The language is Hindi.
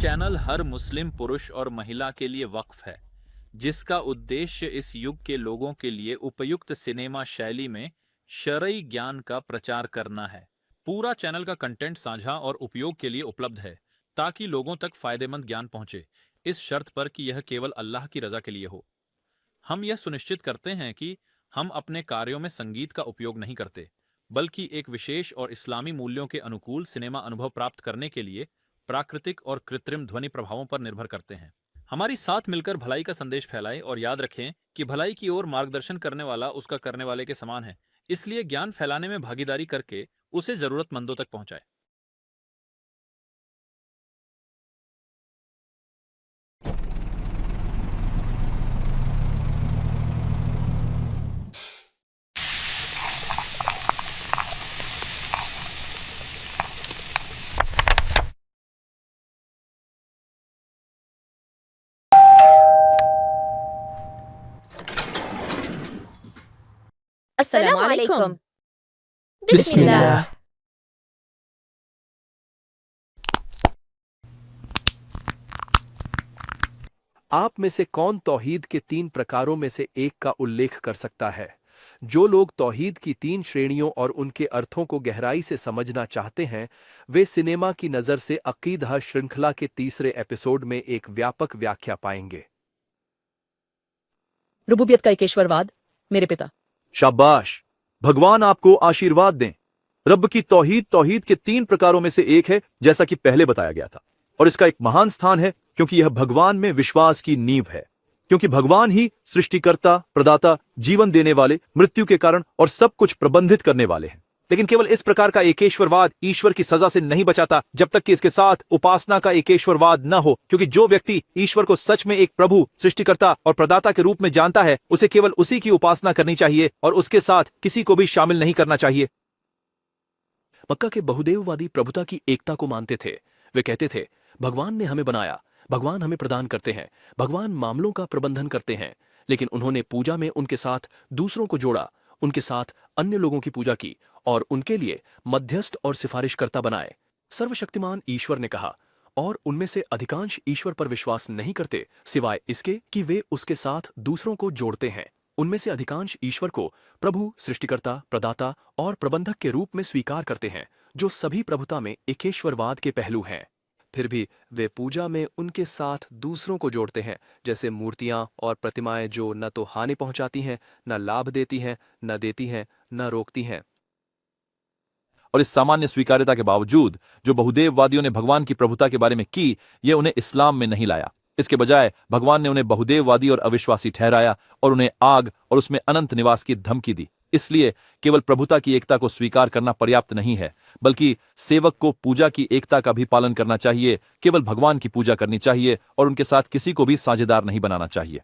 चैनल हर मुस्लिम पुरुष और महिला के लिए वक्फ है, जिसका उद्देश्य इस युग के लोगों के लिए उपयुक्त सिनेमा शैली में शरई ज्ञान का प्रचार करना है। पूरा चैनल का कंटेंट साझा और उपयोग के लिए उपलब्ध है, ताकि लोगों तक फायदेमंद ज्ञान पहुंचे, इस शर्त पर कि यह केवल अल्लाह की रजा के लिए हो। हम यह सुनिश्चित करते हैं कि हम अपने कार्यों में संगीत का उपयोग नहीं करते, बल्कि एक विशेष और इस्लामी मूल्यों के अनुकूल सिनेमा अनुभव प्राप्त करने के लिए प्राकृतिक और कृत्रिम ध्वनि प्रभावों पर निर्भर करते हैं। हमारी साथ मिलकर भलाई का संदेश फैलाएं और याद रखें कि भलाई की ओर मार्गदर्शन करने वाला उसका करने वाले के समान है, इसलिए ज्ञान फैलाने में भागीदारी करके उसे जरूरतमंदों तक पहुंचाएं। अस्सलामुअलैकुम। बिस्मिल्लाह। आप में से कौन तौहीद के 3 प्रकारों में से एक का उल्लेख कर सकता है? जो लोग तौहीद की 3 श्रेणियों और उनके अर्थों को गहराई से समझना चाहते हैं, वे सिनेमा की नज़र से अक़ीदह श्रृंखला के तीसरे एपिसोड में एक व्यापक व्याख्या पाएंगे। रुबूबियत का एकेश्वरवाद। मेरे पिता। शाबाश, भगवान आपको आशीर्वाद दें। रब की तौहीद के 3 प्रकारों में से एक है, जैसा कि पहले बताया गया था, और इसका एक महान स्थान है क्योंकि यह भगवान में विश्वास की नींव है। क्योंकि भगवान ही सृष्टिकर्ता, प्रदाता, जीवन देने वाले, मृत्यु के कारण और सब कुछ प्रबंधित करने वाले हैं। लेकिन केवल इस प्रकार का एकेश्वरवाद ईश्वर की सजा से नहीं बचाता जब तक कि इसके साथ उपासना का एकेश्वरवाद न हो। क्योंकि जो व्यक्ति ईश्वर को सच में एक प्रभु, सृष्टिकर्ता और प्रदाता के रूप में जानता है, उसे केवल उसी की उपासना करनी चाहिए और उसके साथ किसी को भी शामिल नहीं करना चाहिए। मक्का के बहुदेववादी प्रभुता की एकता को मानते थे। वे कहते थे, भगवान ने हमें बनाया, भगवान हमें प्रदान करते हैं, भगवान मामलों का प्रबंधन करते हैं। लेकिन उन्होंने पूजा में उनके साथ दूसरों को जोड़ा, उनके साथ अन्य लोगों की पूजा की और उनके लिए मध्यस्थ और सिफारिशकर्ता बनाए। सर्वशक्तिमान ईश्वर ने कहा, और उनमें से अधिकांश ईश्वर पर विश्वास नहीं करते, सिवाय इसके कि वे उसके साथ दूसरों को जोड़ते हैं। उनमें से अधिकांश ईश्वर को प्रभु, सृष्टिकर्ता, प्रदाता और प्रबंधक के रूप में स्वीकार करते हैं, जो सभी प्रभुता में एकेश्वरवाद के पहलू हैं। फिर भी वे पूजा में उनके साथ दूसरों को जोड़ते हैं, जैसे मूर्तियां और प्रतिमाएं जो न तो हानि पहुंचाती हैं, न लाभ देती हैं, न देती हैं, न रोकती हैं। और इस सामान्य स्वीकार्यता के बावजूद जो बहुदेववादियों ने भगवान की प्रभुता के बारे में की, यह उन्हें इस्लाम में नहीं लाया। इसके बजाय भगवान ने उन्हें बहुदेववादी और अविश्वासी ठहराया और उन्हें आग और उसमें अनंत निवास की धमकी दी। इसलिए केवल प्रभुता की एकता को स्वीकार करना पर्याप्त नहीं है, बल्कि सेवक को पूजा की एकता का भी पालन करना चाहिए। केवल भगवान की पूजा करनी चाहिए और उनके साथ किसी को भी साझेदार नहीं बनाना चाहिए।